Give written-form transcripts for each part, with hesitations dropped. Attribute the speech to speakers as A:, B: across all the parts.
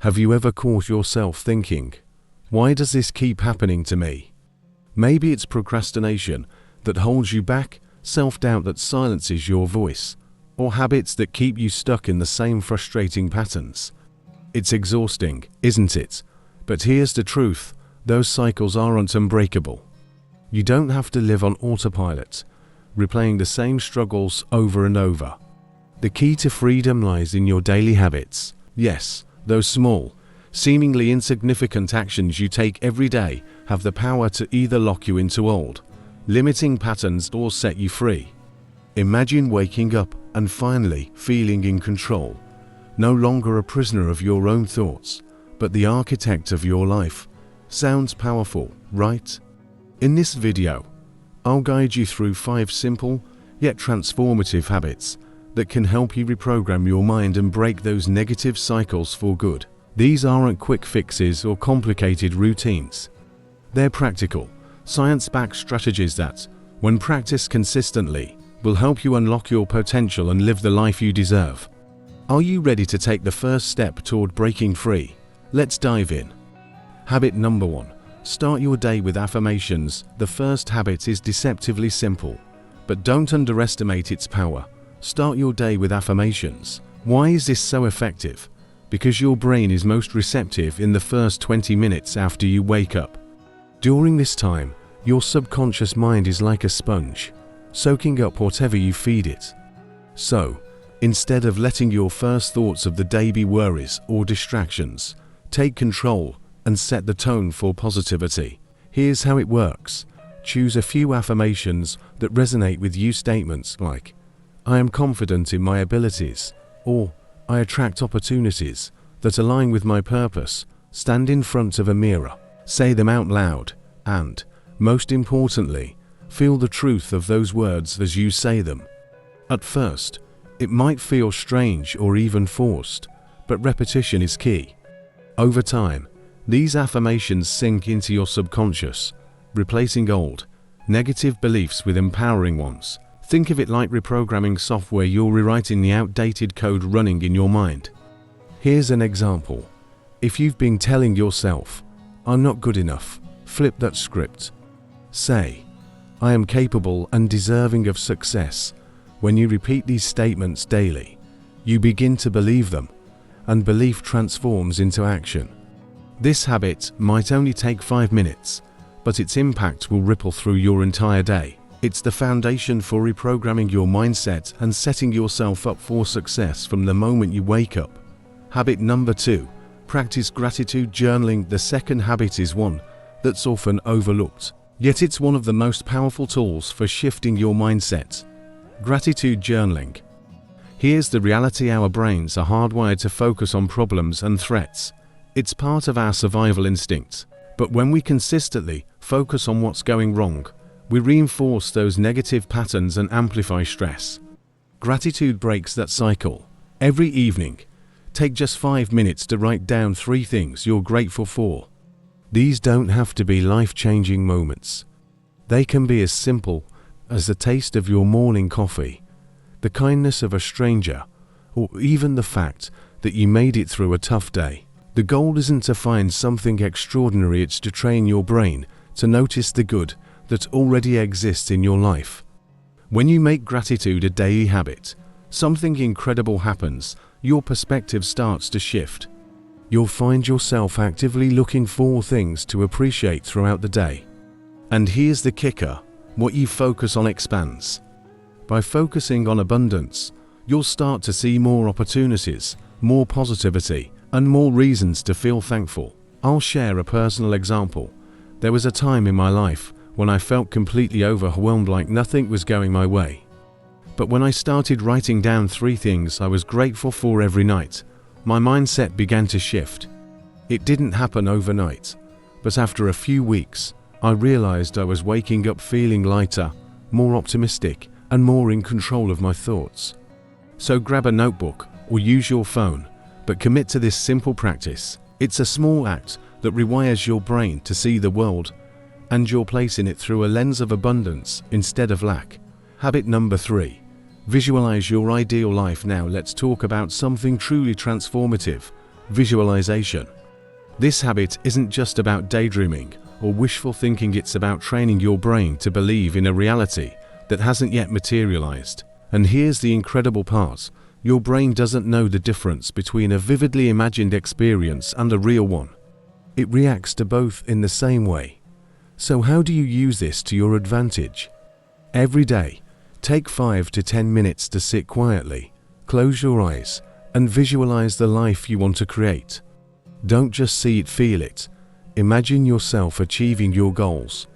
A: Have you ever caught yourself thinking, why does this keep happening to me? Maybe it's procrastination that holds you back, self-doubt that silences your voice, or habits that keep you stuck in the same frustrating patterns. It's exhausting, isn't it? But here's the truth, those cycles aren't unbreakable. You don't have to live on autopilot, replaying the same struggles over and over. The key to freedom lies in your daily habits. Yes, those small, seemingly insignificant actions you take every day have the power to either lock you into old, limiting patterns or set you free. Imagine waking up and finally feeling in control, no longer a prisoner of your own thoughts, but the architect of your life. Sounds powerful, right? In this video, I'll guide you through 5 simple yet transformative habits that can help you reprogram your mind and break those negative cycles for good. These aren't quick fixes or complicated routines. They're practical, science-backed strategies that, when practiced consistently, will help you unlock your potential and live the life you deserve. Are you ready to take the first step toward breaking free? Let's dive in. Habit number 1. Start your day with affirmations. The first habit is deceptively simple, but don't underestimate its power. Start your day with affirmations. Why is this so effective? Because your brain is most receptive in the first 20 minutes after you wake up. During this time, your subconscious mind is like a sponge, soaking up whatever you feed it. So, instead of letting your first thoughts of the day be worries or distractions, take control and set the tone for positivity. Here's how it works. Choose a few affirmations that resonate with you. Statements like, I am confident in my abilities, or I attract opportunities that align with my purpose. Stand in front of a mirror, say them out loud, and, most importantly, feel the truth of those words as you say them. At first, it might feel strange or even forced, but repetition is key. Over time, these affirmations sink into your subconscious, replacing old, negative beliefs with empowering ones. Think of it like reprogramming software. You're rewriting the outdated code running in your mind. Here's an example. If you've been telling yourself, I'm not good enough, flip that script. Say, I am capable and deserving of success. When you repeat these statements daily, you begin to believe them, and belief transforms into action. This habit might only take 5 minutes, but its impact will ripple through your entire day. It's the foundation for reprogramming your mindset and setting yourself up for success from the moment you wake up. Habit number 2. Practice gratitude journaling. The second habit is one that's often overlooked, yet it's one of the most powerful tools for shifting your mindset. Gratitude journaling. Here's the reality: our brains are hardwired to focus on problems and threats. It's part of our survival instincts. But when we consistently focus on what's going wrong, we reinforce those negative patterns and amplify stress. Gratitude breaks that cycle. Every evening, take just 5 minutes to write down 3 things you're grateful for. These don't have to be life-changing moments. They can be as simple as the taste of your morning coffee, the kindness of a stranger, or even the fact that you made it through a tough day. The goal isn't to find something extraordinary, it's to train your brain to notice the good that already exists in your life. When you make gratitude a daily habit, something incredible happens. Your perspective starts to shift. You'll find yourself actively looking for things to appreciate throughout the day. And here's the kicker: what you focus on expands. By focusing on abundance, you'll start to see more opportunities, more positivity, and more reasons to feel thankful. I'll share a personal example. There was a time in my life when I felt completely overwhelmed, like nothing was going my way. But when I started writing down 3 things I was grateful for every night, my mindset began to shift. It didn't happen overnight, but after a few weeks, I realized I was waking up feeling lighter, more optimistic, and more in control of my thoughts. So grab a notebook or use your phone, but commit to this simple practice. It's a small act that rewires your brain to see the world and your place in it through a lens of abundance instead of lack. Habit number 3. Visualize your ideal life. Now let's talk about something truly transformative: visualization. This habit isn't just about daydreaming or wishful thinking, it's about training your brain to believe in a reality that hasn't yet materialized. And here's the incredible part. Your brain doesn't know the difference between a vividly imagined experience and a real one. It reacts to both in the same way. So how do you use this to your advantage? Every day, take 5 to 10 minutes to sit quietly, close your eyes, and visualize the life you want to create. Don't just see it, feel it. Imagine yourself achieving your goals.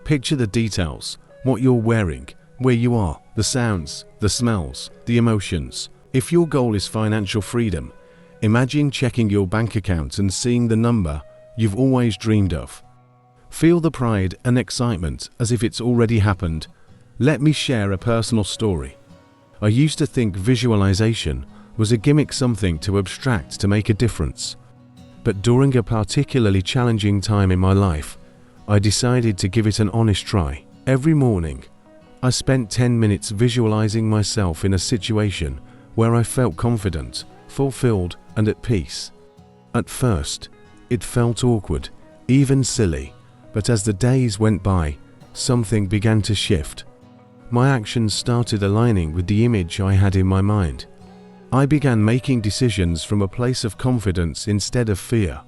A: Picture the details, what you're wearing, where you are, the sounds, the smells, the emotions. If your goal is financial freedom, imagine checking your bank account and seeing the number you've always dreamed of. Feel the pride and excitement as if it's already happened. Let me share a personal story. I used to think visualization was a gimmick, something to abstract to make a difference. But during a particularly challenging time in my life, I decided to give it an honest try. Every morning, I spent 10 minutes visualizing myself in a situation where I felt confident, fulfilled, and at peace. At first, it felt awkward, even silly, but as the days went by, something began to shift. My actions started aligning with the image I had in my mind. I began making decisions from a place of confidence instead of fear,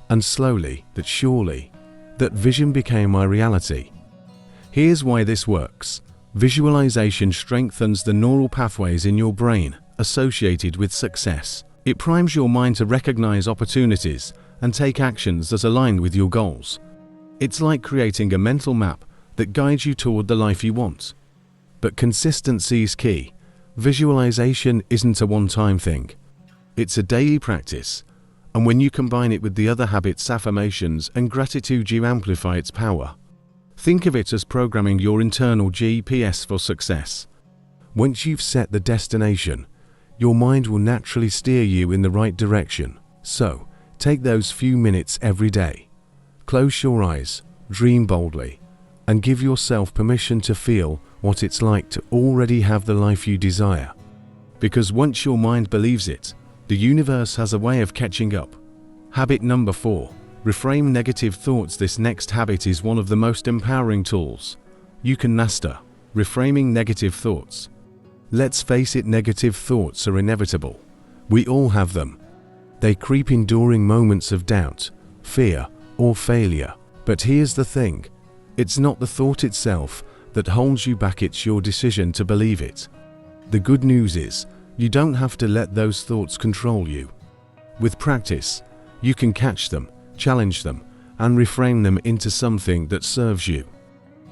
A: and slowly, but surely, that vision became my reality. Here's why this works. Visualization strengthens the neural pathways in your brain associated with success. It primes your mind to recognize opportunities and take actions that align with your goals. It's like creating a mental map that guides you toward the life you want. But consistency is key. Visualization isn't a one-time thing. It's a daily practice, and when you combine it with the other habits, affirmations, and gratitude, you amplify its power. Think of it as programming your internal GPS for success. Once you've set the destination, your mind will naturally steer you in the right direction. So, take those few minutes every day. Close your eyes, dream boldly, and give yourself permission to feel what it's like to already have the life you desire. Because once your mind believes it, the universe has a way of catching up. Habit number 4. Reframe negative thoughts. This next habit is one of the most empowering tools you can master. Reframing negative thoughts. Let's face it, negative thoughts are inevitable. We all have them. They creep in during moments of doubt, fear, or failure. But here's the thing. It's not the thought itself that holds you back, it's your decision to believe it. The good news is, you don't have to let those thoughts control you. With practice, you can catch them, challenge them, and reframe them into something that serves you.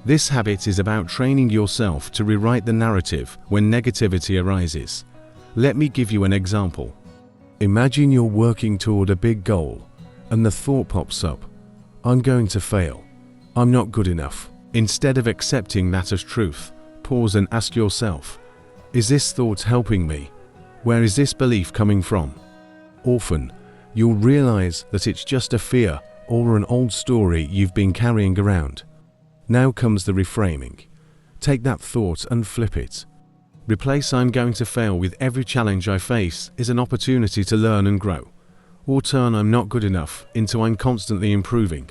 A: This habit is about training yourself to rewrite the narrative when negativity arises. Let me give you an example. Imagine you're working toward a big goal, and the thought pops up, I'm going to fail. I'm not good enough. Instead of accepting that as truth, pause and ask yourself, is this thought helping me? Where is this belief coming from? Often, you'll realize that it's just a fear or an old story you've been carrying around. Now comes the reframing. Take that thought and flip it. Replace I'm going to fail with every challenge I face is an opportunity to learn and grow. Or turn I'm not good enough into I'm constantly improving,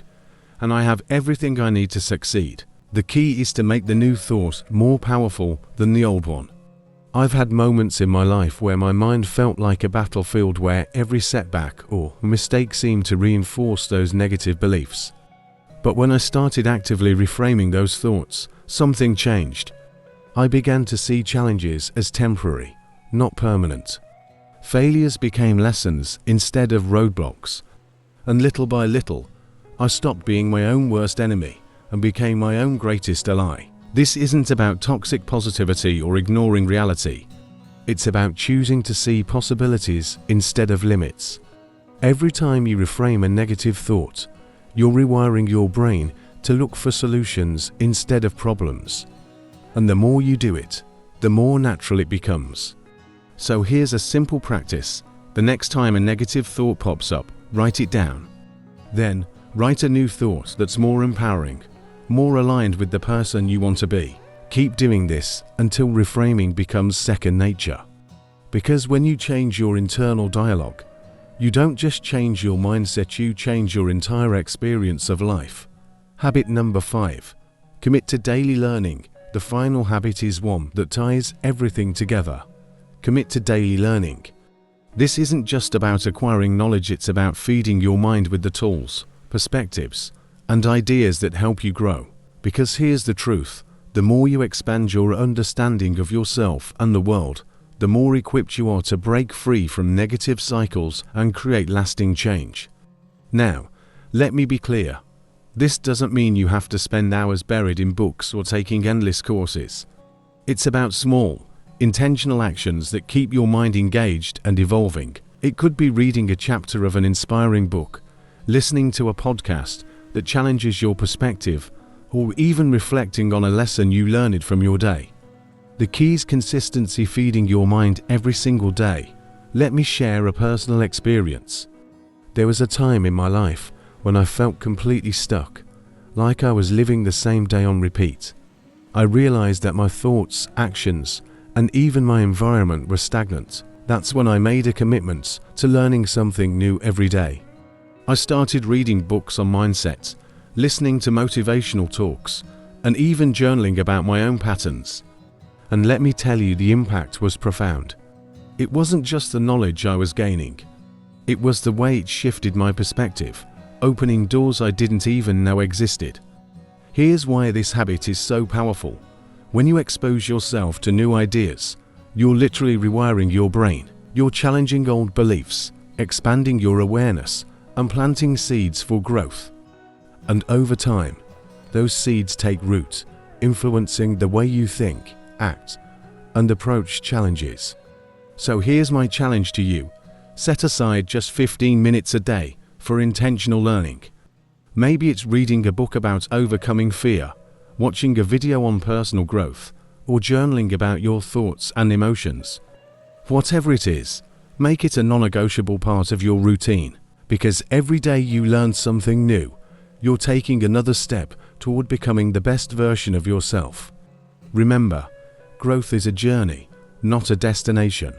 A: and I have everything I need to succeed. The key is to make the new thought more powerful than the old one. I've had moments in my life where my mind felt like a battlefield, where every setback or mistake seemed to reinforce those negative beliefs. But when I started actively reframing those thoughts, something changed. I began to see challenges as temporary, not permanent. Failures became lessons instead of roadblocks. And little by little, I stopped being my own worst enemy and became my own greatest ally. This isn't about toxic positivity or ignoring reality. It's about choosing to see possibilities instead of limits. Every time you reframe a negative thought, you're rewiring your brain to look for solutions instead of problems. And the more you do it, the more natural it becomes. So here's a simple practice. The next time a negative thought pops up, write it down. Then, write a new thought that's more empowering, more aligned with the person you want to be. Keep doing this until reframing becomes second nature. Because when you change your internal dialogue, You don't just change your mindset, you change your entire experience of life. Habit number 5. Commit to daily learning. The final habit is one that ties everything together. Commit to daily learning. This isn't just about acquiring knowledge, it's about feeding your mind with the tools, perspectives, and ideas that help you grow. Because here's the truth, the more you expand your understanding of yourself and the world, the more equipped you are to break free from negative cycles and create lasting change. Now, let me be clear. This doesn't mean you have to spend hours buried in books or taking endless courses. It's about small, intentional actions that keep your mind engaged and evolving. It could be reading a chapter of an inspiring book, listening to a podcast that challenges your perspective, or even reflecting on a lesson you learned from your day. The key is consistency, feeding your mind every single day. Let me share a personal experience. There was a time in my life when I felt completely stuck, like I was living the same day on repeat. I realized that my thoughts, actions, and even my environment were stagnant. That's when I made a commitment to learning something new every day. I started reading books on mindset, listening to motivational talks, and even journaling about my own patterns. And let me tell you, the impact was profound. It wasn't just the knowledge I was gaining. It was the way it shifted my perspective, opening doors I didn't even know existed. Here's why this habit is so powerful. When you expose yourself to new ideas, you're literally rewiring your brain. You're challenging old beliefs, expanding your awareness, and planting seeds for growth. And over time, those seeds take root, influencing the way you think, act, and approach challenges. So here's my challenge to you. Set aside just 15 minutes a day for intentional learning. Maybe it's reading a book about overcoming fear, watching a video on personal growth, or journaling about your thoughts and emotions. Whatever it is, make it a non-negotiable part of your routine, because every day you learn something new, you're taking another step toward becoming the best version of yourself. Remember, growth is a journey, not a destination.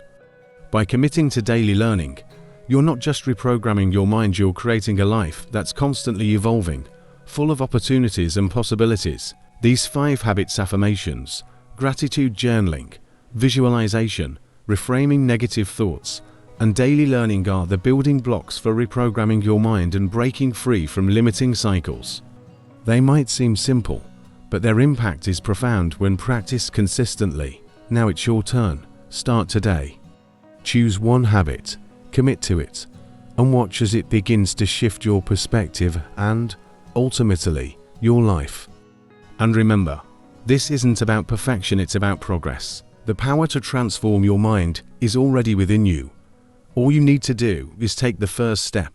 A: By committing to daily learning, you're not just reprogramming your mind, you're creating a life that's constantly evolving, full of opportunities and possibilities. These 5 habits: affirmations, gratitude journaling, visualization, reframing negative thoughts, and daily learning are the building blocks for reprogramming your mind and breaking free from limiting cycles. They might seem simple, but their impact is profound when practiced consistently. Now it's your turn. Start today. Choose one habit, commit to it, and watch as it begins to shift your perspective and, ultimately, your life. And remember, this isn't about perfection, it's about progress. The power to transform your mind is already within you. All you need to do is take the first step.